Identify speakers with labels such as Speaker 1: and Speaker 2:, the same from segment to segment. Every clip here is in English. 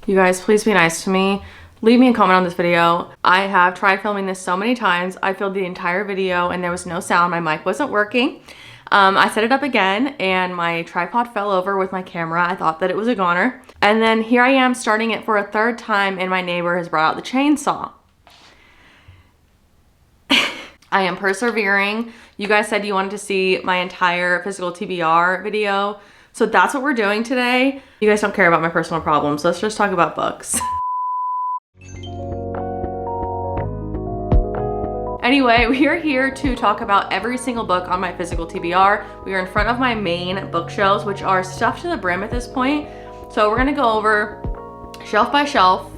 Speaker 1: You guys, please be nice to me. Leave me a comment on this video. I have tried filming this so many times. I filmed the entire video and there was no sound. My mic wasn't working. I set it up again and my tripod fell over with my camera. I thought that it was a goner. And then here I am starting it for a third time and my neighbor has brought out the chainsaw. I am persevering. You guys said you wanted to see my entire physical TBR video. So that's what we're doing today. You guys don't care about my personal problems. Let's just talk about books. Anyway, we are here to talk about every single book on my physical TBR. We are in front of my main bookshelves, which are stuffed to the brim at this point. So we're gonna go over shelf by shelf,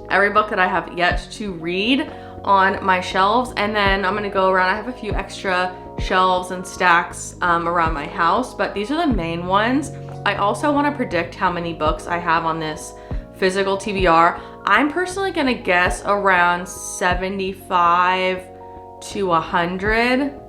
Speaker 1: every book that I have yet to read on my shelves. And then I'm gonna go around, I have a few extra shelves and stacks around my house, but these are the main ones. I also wanna predict how many books I have on this physical TBR. I'm personally gonna guess around 75 to 100.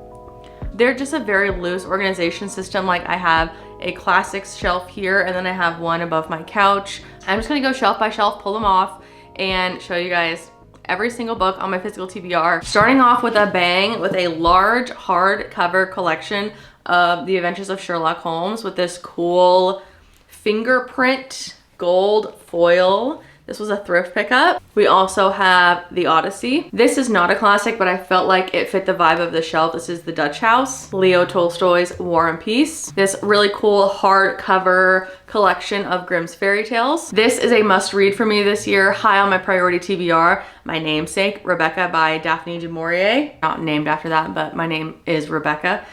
Speaker 1: They're just a very loose organization system. Like I have a classics shelf here and then I have one above my couch. I'm just gonna go shelf by shelf, pull them off and show you guys every single book on my physical TBR. Starting off with a bang with a large hardcover collection of The Adventures of Sherlock Holmes with this cool fingerprint gold foil. This was a thrift pickup. We also have The Odyssey. This is not a classic, but I felt like it fit the vibe of the shelf. This is The Dutch House, Leo Tolstoy's War and Peace. This really cool hardcover collection of Grimm's fairy tales. This is a must read for me this year, high on my priority TBR. My Namesake, Rebecca by Daphne du Maurier. Not named after that, but my name is Rebecca.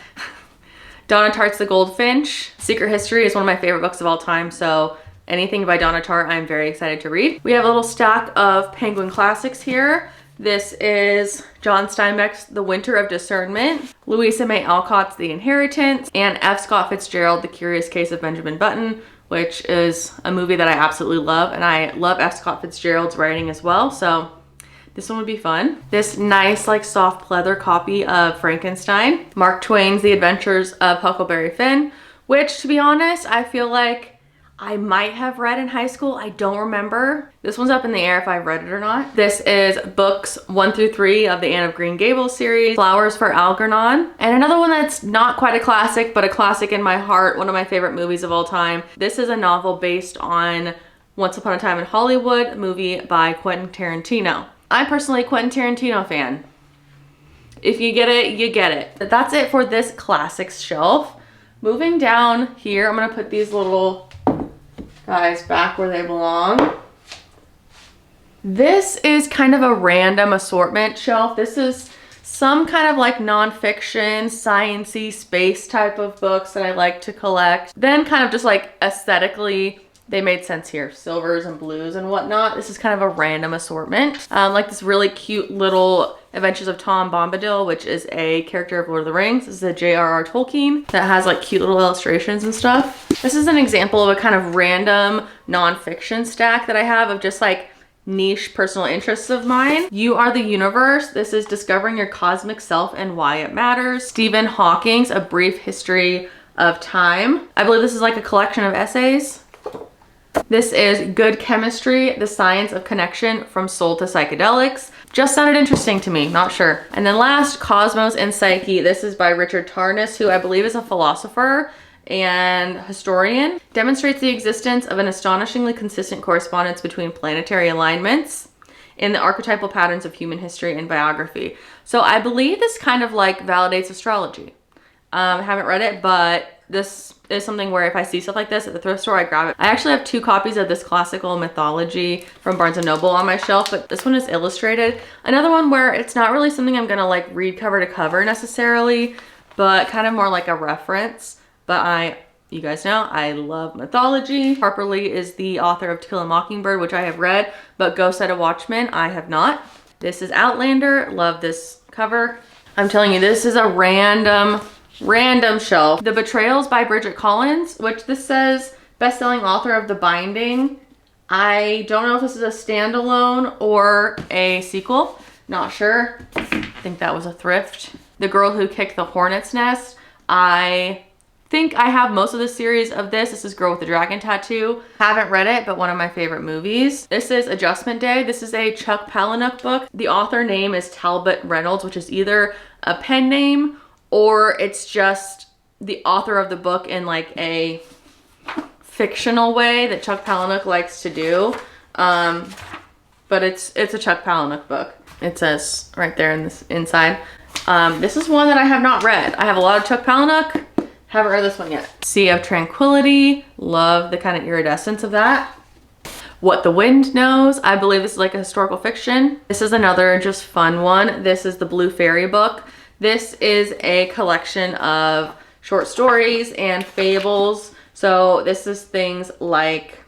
Speaker 1: Donna Tartt's The Goldfinch. Secret History is one of my favorite books of all time, so anything by Donna Tartt, I'm very excited to read. We have a little stack of Penguin classics here. This is John Steinbeck's The Winter of Discernment, Louisa May Alcott's The Inheritance, and F. Scott Fitzgerald, The Curious Case of Benjamin Button, which is a movie that I absolutely love, and I love F. Scott Fitzgerald's writing as well, so this one would be fun. This nice, like, soft leather copy of Frankenstein, Mark Twain's The Adventures of Huckleberry Finn, which, to be honest, I feel like I might have read in high school. I don't remember. This one's up in the air if I've read it or not. This is books 1 through 3 of the Anne of Green Gables series, Flowers for Algernon. And another one that's not quite a classic, but a classic in my heart, one of my favorite movies of all time. This is a novel based on Once Upon a Time in Hollywood, a movie by Quentin Tarantino. I'm personally a Quentin Tarantino fan. If you get it, you get it. But that's it for this classics shelf. Moving down here, I'm gonna put these little guys back where they belong. This is kind of a random assortment shelf. This is some kind of like nonfiction, science-y, space type of books that I like to collect. Then kind of just like aesthetically, they made sense here. Silvers and blues and whatnot. This is kind of a random assortment. Like this really cute little Adventures of Tom Bombadil, which is a character of Lord of the Rings. This is a J.R.R. Tolkien that has like cute little illustrations and stuff. This is an example of a kind of random nonfiction stack that I have of just like niche personal interests of mine. You Are the Universe. This is Discovering Your Cosmic Self and Why It Matters. Stephen Hawking's A Brief History of Time. I believe this is like a collection of essays. This is Good Chemistry, The Science of Connection from Soul to Psychedelics. Just sounded interesting to me, not sure. And then last, Cosmos and Psyche. This is by Richard Tarnas, who I believe is a philosopher and historian. Demonstrates the existence of an astonishingly consistent correspondence between planetary alignments in the archetypal patterns of human history and biography. So I believe this kind of like validates astrology. I haven't read it, but this is something where if I see stuff like this at the thrift store, I grab it. I actually have 2 copies of this classical mythology from Barnes & Noble on my shelf, but this one is illustrated. Another one where it's not really something I'm gonna like read cover to cover necessarily, but kind of more like a reference. But you guys know, I love mythology. Harper Lee is the author of To Kill a Mockingbird, which I have read, but Go Set a Watchman, I have not. This is Outlander, love this cover. I'm telling you, this is a random shelf. The Betrayals by Bridget Collins, which this says best-selling author of The Binding. I don't know if this is a standalone or a sequel. Not sure. I think that was a thrift. The Girl Who Kicked the Hornet's Nest. I think I have most of the series of this. This is Girl with the Dragon Tattoo. Haven't read it, but one of my favorite movies. This is Adjustment Day. This is a Chuck Palahniuk book. The author name is Talbot Reynolds, which is either a pen name or it's just the author of the book in like a fictional way that Chuck Palahniuk likes to do. But it's a Chuck Palahniuk book. It says right there in this inside. This is one that I have not read. I have a lot of Chuck Palahniuk. Haven't read this one yet. Sea of Tranquility. Love the kind of iridescence of that. What the Wind Knows. I believe this is like a historical fiction. This is another just fun one. This is the Blue Fairy book. This is a collection of short stories and fables. So this is things like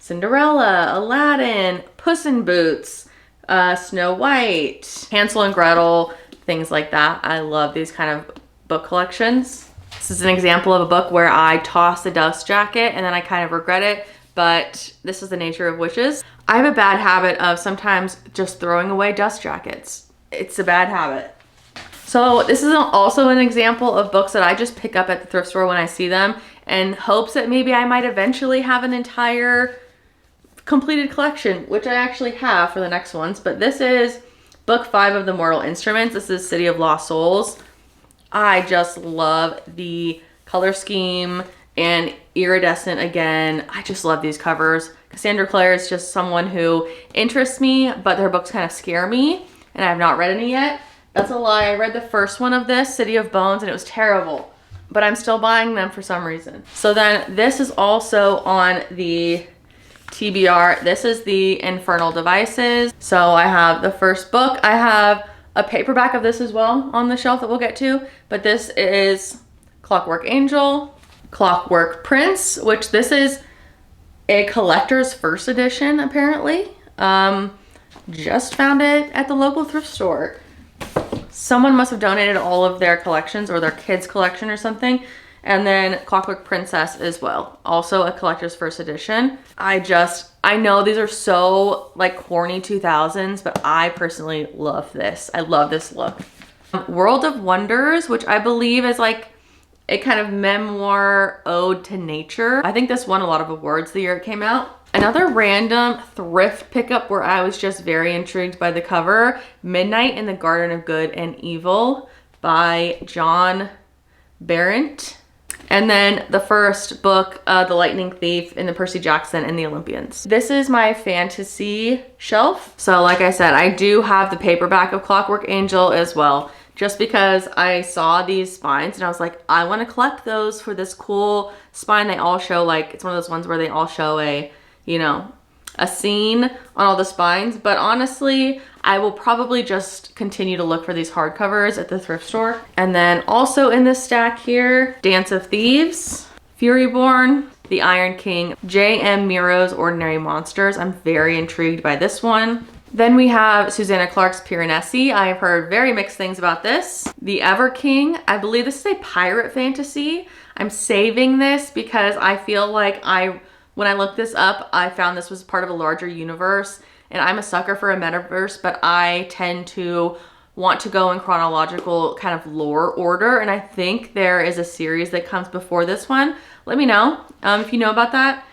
Speaker 1: Cinderella, Aladdin, Puss in Boots, Snow White, Hansel and Gretel, things like that. I love these kind of book collections. This is an example of a book where I toss the dust jacket and then I kind of regret it, but this is the nature of witches. I have a bad habit of sometimes just throwing away dust jackets. It's a bad habit. So this is also an example of books that I just pick up at the thrift store when I see them in hopes that maybe I might eventually have an entire completed collection, which I actually have for the next ones. But this is book 5 of the Mortal Instruments. This is City of Lost Souls. I just love the color scheme and iridescent again. I just love these covers. Cassandra Clare is just someone who interests me, but their books kind of scare me and I have not read any yet. That's a lie. I read the first one of this, City of Bones, and it was terrible, but I'm still buying them for some reason. So then this is also on the TBR. This is the Infernal Devices. So I have the first book. I have a paperback of this as well on the shelf that we'll get to, but this is Clockwork Angel, Clockwork Prince, which this is a collector's first edition apparently. Just found it at the local thrift store. Someone must have donated all of their collections or their kids' collection or something. And then Clockwork Princess as well. Also a collector's first edition. I know these are so like corny 2000s, but I personally love this. I love this look. World of Wonders, which I believe is like a kind of memoir ode to nature. I think this won a lot of awards the year it came out. Another random thrift pickup where I was just very intrigued by the cover, Midnight in the Garden of Good and Evil by John Berendt. And then the first book, The Lightning Thief in the Percy Jackson and the Olympians. This is my fantasy shelf. So like I said, I do have the paperback of Clockwork Angel as well, just because I saw these spines and I was like, I want to collect those for this cool spine. They all show like, it's one of those ones where they all show a, you know, a scene on all the spines. But honestly, I will probably just continue to look for these hardcovers at the thrift store. And then also in this stack here, Dance of Thieves, Furyborn, The Iron King, J.M. Miro's Ordinary Monsters. I'm very intrigued by this one. Then we have Susanna Clarke's Piranesi. I have heard very mixed things about this. The Ever King, I believe this is a pirate fantasy. I'm saving this because I feel like when I looked this up, I found this was part of a larger universe, and I'm a sucker for a metaverse, but I tend to want to go in chronological kind of lore order, and I think there is a series that comes before this one. Let me know if you know about that.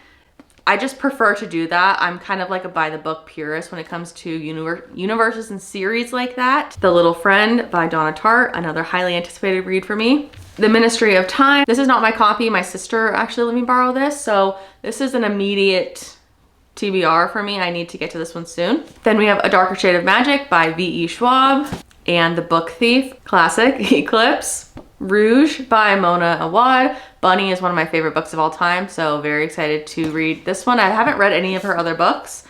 Speaker 1: I just prefer to do that. I'm kind of like a by the book purist when it comes to universes and series like that. The Little Friend by Donna Tartt, another highly anticipated read for me. The Ministry of Time. This is not my copy. My sister actually let me borrow this. So this is an immediate TBR for me. I need to get to this one soon. Then we have A Darker Shade of Magic by V.E. Schwab and The Book Thief, classic, Eclipse. Rouge by Mona Awad. Bunny is one of my favorite books of all time, so very excited to read this one. I haven't read any of her other books.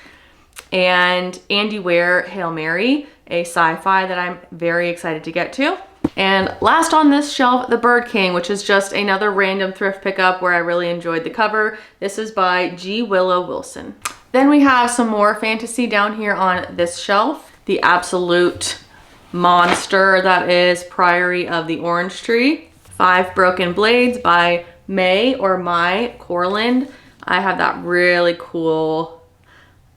Speaker 1: And Andy Weir, Hail Mary, a sci-fi that I'm very excited to get to. And last on this shelf, The Bird King, which is just another random thrift pickup where I really enjoyed the cover. This is by G. Willow Wilson. Then we have some more fantasy down here on this shelf. The absolute monster that is Priory of the Orange Tree. 5 Broken Blades by Mai Corland. I have that really cool,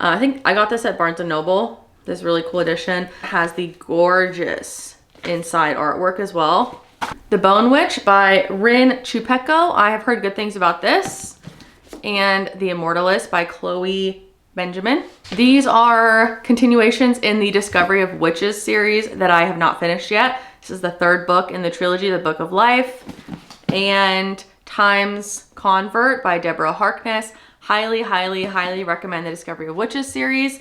Speaker 1: I think I got this at Barnes & Noble. This really cool edition. It has the gorgeous inside artwork as well. The Bone Witch by Rin Chupeco. I have heard good things about this. And The Immortalist by Chloe Benjamin. These are continuations in the Discovery of Witches series that I have not finished yet. This is the third book in the trilogy, The Book of Life. And Time's Convert by Deborah Harkness. Highly, highly, highly recommend the Discovery of Witches series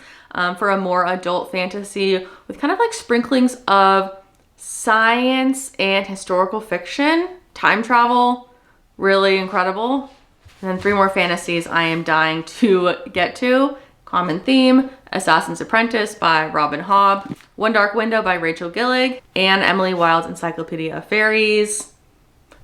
Speaker 1: for a more adult fantasy with kind of like sprinklings of science and historical fiction. Time travel, really incredible. And then 3 more fantasies I am dying to get to. Common Theme, Assassin's Apprentice by Robin Hobb, One Dark Window by Rachel Gillig, and Emily Wilde's Encyclopedia of Fairies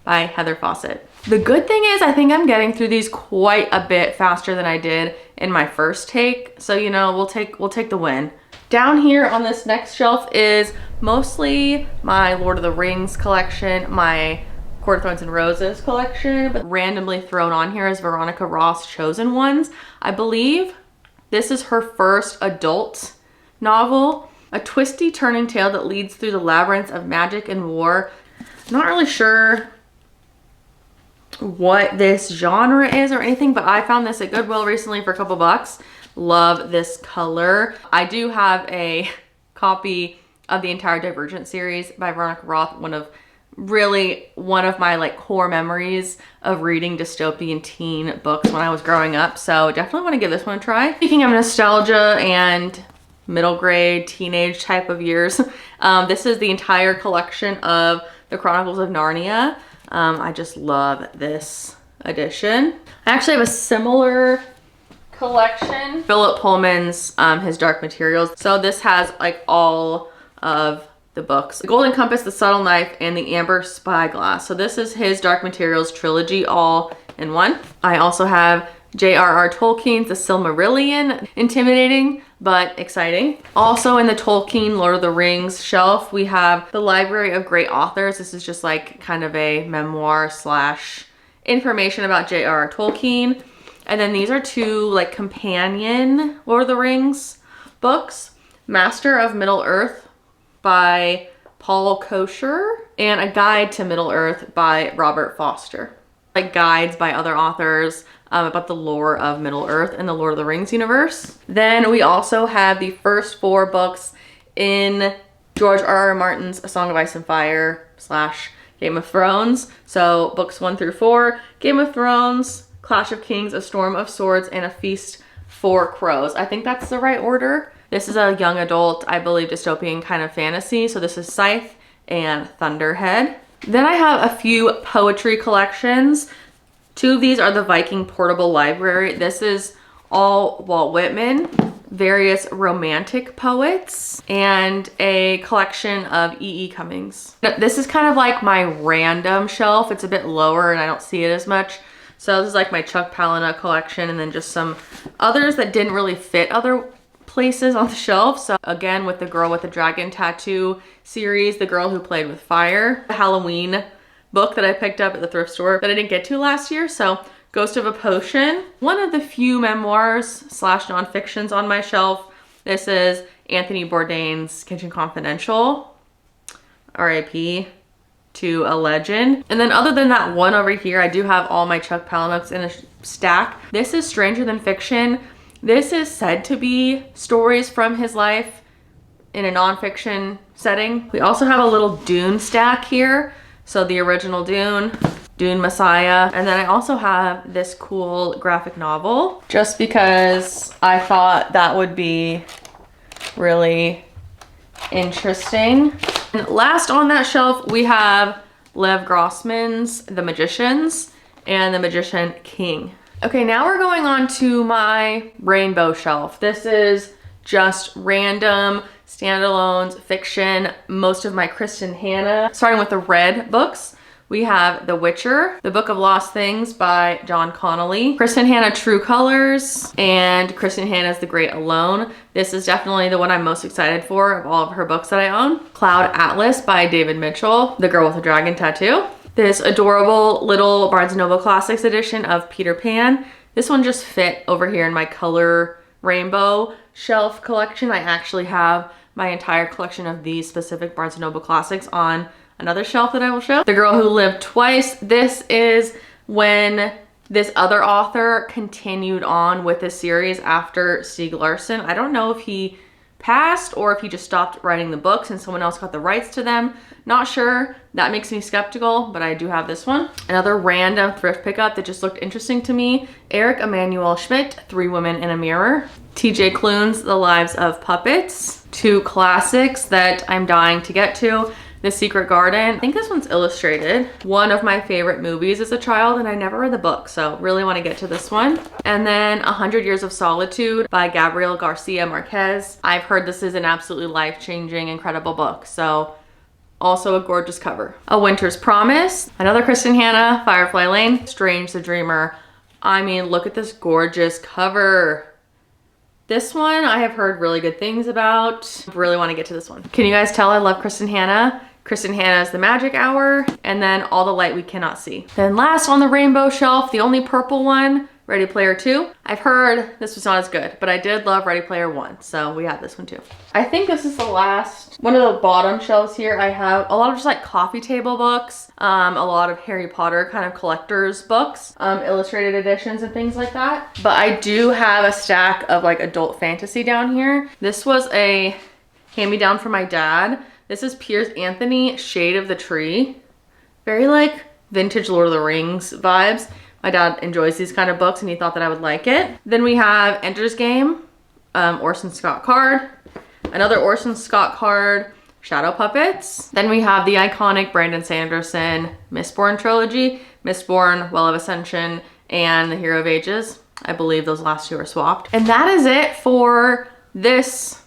Speaker 1: by Heather Fawcett. The good thing is I think I'm getting through these quite a bit faster than I did in my first take. So, you know, we'll take the win. Down here on this next shelf is mostly my Lord of the Rings collection, my Court of Thorns and Roses collection, but randomly thrown on here is Veronica Roth's Chosen Ones. I believe this is her first adult novel, a twisty turning tale that leads through the labyrinths of magic and war. I'm not really sure what this genre is or anything, but I found this at Goodwill recently for a couple bucks. Love this color. I do have a copy of the entire Divergent series by Veronica Roth, one of my like core memories of reading dystopian teen books when I was growing up. So definitely want to give this one a try. Speaking of nostalgia and middle grade, teenage type of years, this is the entire collection of the Chronicles of Narnia. I just love this edition. I actually have a similar collection. Philip Pullman's his Dark Materials. So this has like all of the books. The Golden Compass, The Subtle Knife, and The Amber Spyglass. So this is his Dark Materials trilogy all in one. I also have J.R.R. Tolkien's The Silmarillion. Intimidating, but exciting. Also in the Tolkien Lord of the Rings shelf, we have the Library of Great Authors. This is just like kind of a memoir slash information about J.R.R. Tolkien. And then these are 2 like companion Lord of the Rings books. Master of Middle-earth by Paul Kosher and A Guide to Middle-earth by Robert Foster. Like guides by other authors about the lore of Middle-earth and the Lord of the Rings universe. Then we also have the first 4 books in George R.R. Martin's A Song of Ice and Fire / Game of Thrones. So books 1 through 4, Game of Thrones, Clash of Kings, A Storm of Swords, and A Feast for Crows. I think that's the right order. This is a young adult, I believe, dystopian kind of fantasy. So this is Scythe and Thunderhead. Then I have a few poetry collections. 2 of these are the Viking Portable Library. This is all Walt Whitman, various romantic poets, and a collection of E.E. Cummings. This is kind of like my random shelf. It's a bit lower and I don't see it as much. So this is like my Chuck Palahniuk collection, and then just some others that didn't really fit other places on the shelf. So again, with the Girl with the Dragon Tattoo series, The Girl Who Played with Fire, the Halloween book that I picked up at the thrift store that I didn't get to last year. So Ghost of a Potion, one of the few memoirs / nonfictions on my shelf. This is Anthony Bourdain's Kitchen Confidential, RIP to a legend. And then other than that one over here, I do have all my Chuck Palahniuks in a stack. This is Stranger Than Fiction. This is said to be stories from his life in a nonfiction setting. We also have a little Dune stack here. So the original Dune, Dune Messiah. And then I also have this cool graphic novel just because I thought that would be really interesting. And last on that shelf, we have Lev Grossman's The Magicians and The Magician King. Okay, now we're going on to my rainbow shelf. This is just random standalones, fiction, most of my Kristen Hanna. Starting with the red books, we have The Witcher, The Book of Lost Things by John Connolly, Kristen Hanna True Colors, and Kristen Hanna's The Great Alone. This is definitely the one I'm most excited for of all of her books that I own. Cloud Atlas by David Mitchell, The Girl with the Dragon Tattoo. This adorable little Barnes & Noble Classics edition of Peter Pan. This one just fit over here in my color rainbow shelf collection. I actually have my entire collection of these specific Barnes & Noble Classics on another shelf that I will show. The Girl Who Lived Twice. This is when this other author continued on with this series after Stieg Larsson. I don't know if he passed or if he just stopped writing the books and someone else got the rights to them. Not sure. That makes me skeptical, but I do have this one. Another random thrift pickup that just looked interesting to me. Eric Emanuel Schmidt, Three Women in a Mirror. TJ Klune's The Lives of Puppets. Two classics that I'm dying to get to. The Secret Garden. I think this one's illustrated. One of my favorite movies as a child, and I never read the book, so really want to get to this one. And then 100 Years of Solitude by Gabriel Garcia Marquez. I've heard this is an absolutely life-changing, incredible book, so also a gorgeous cover. A Winter's Promise. Another Kristen Hanna, Firefly Lane. Strange the Dreamer. I mean, look at this gorgeous cover. This one I have heard really good things about. Really want to get to this one. Can you guys tell I love Kristen Hanna? Kristen Hanna's The Magic Hour, and then All the Light We Cannot See. Then last on the rainbow shelf, the only purple one, Ready Player 2. I've heard this was not as good, but I did love Ready Player 1, so we have this one too. I think this is the last, one of the bottom shelves here. I have a lot of just like coffee table books, a lot of Harry Potter kind of collector's books, illustrated editions and things like that. But I do have a stack of like adult fantasy down here. This was a hand-me-down from my dad. This is Piers Anthony, Shade of the Tree. Very like vintage Lord of the Rings vibes. My dad enjoys these kind of books and he thought that I would like it. Then we have Ender's Game, Orson Scott card. Another Orson Scott card, Shadow Puppets. Then we have the iconic Brandon Sanderson Mistborn trilogy, Mistborn, Well of Ascension, and The Hero of Ages. I believe those last two are swapped. And that is it for this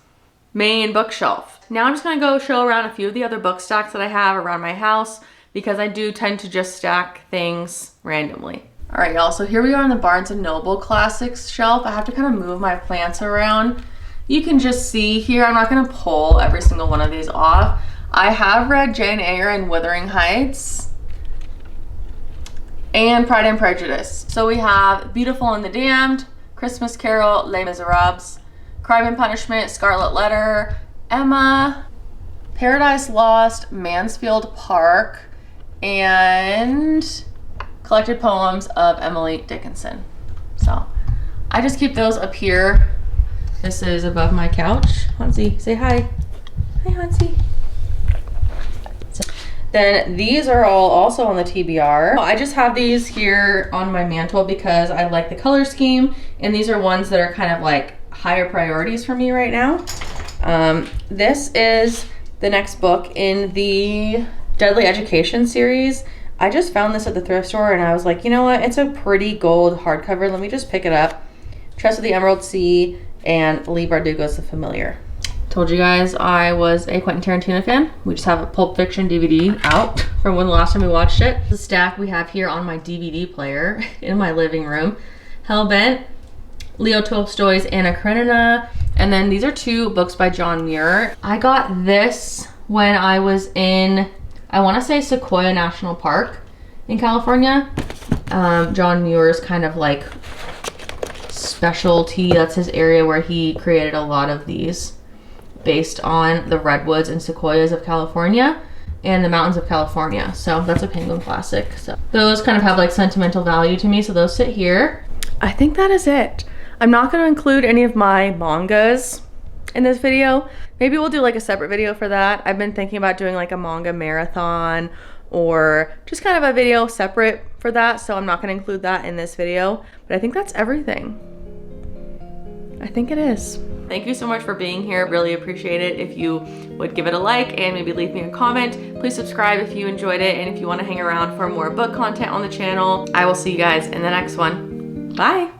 Speaker 1: main bookshelf. Now I'm just gonna go show around a few of the other book stacks that I have around my house because I do tend to just stack things randomly. All right, y'all, so here we are on the Barnes & Noble Classics shelf. I have to kind of move my plants around. You can just see here, I'm not gonna pull every single one of these off. I have read Jane Eyre and Wuthering Heights and Pride and Prejudice. So we have Beautiful and the Damned, Christmas Carol, Les Miserables, Crime and Punishment, Scarlet Letter, Emma, Paradise Lost, Mansfield Park, and Collected Poems of Emily Dickinson. So I just keep those up here. This is above my couch. Hansi, say hi. Hi, Hansi. Then these are all also on the TBR. I just have these here on my mantle because I like the color scheme, and these are ones that are kind of like higher priorities for me right now. This is the next book in the Deadly Education series. I just found this at the thrift store and I was like, you know what? It's a pretty gold hardcover. Let me just pick it up. Trust of the Emerald Sea and Lee Bardugo's The Familiar. Told you guys I was a Quentin Tarantino fan. We just have a Pulp Fiction DVD out from when the last time we watched it. The stack we have here on my DVD player in my living room. Hellbent, Leo Tolstoy's Anna Karenina, and then these are two books by John Muir. I got this when I was in, I want to say Sequoia National Park in California. John Muir's kind of like specialty, that's his area where he created a lot of these based on the redwoods and sequoias of California and the mountains of California. So that's a Penguin classic. So those kind of have like sentimental value to me. So those sit here. I think that is it. I'm not going to include any of my mangas in this video. Maybe we'll do like a separate video for that. I've been thinking about doing like a manga marathon or just kind of a video separate for that. So I'm not going to include that in this video, but I think that's everything. I think it is. Thank you so much for being here. Really appreciate it. If you would give it a like and maybe leave me a comment, please subscribe if you enjoyed it. And if you want to hang around for more book content on the channel, I will see you guys in the next one. Bye.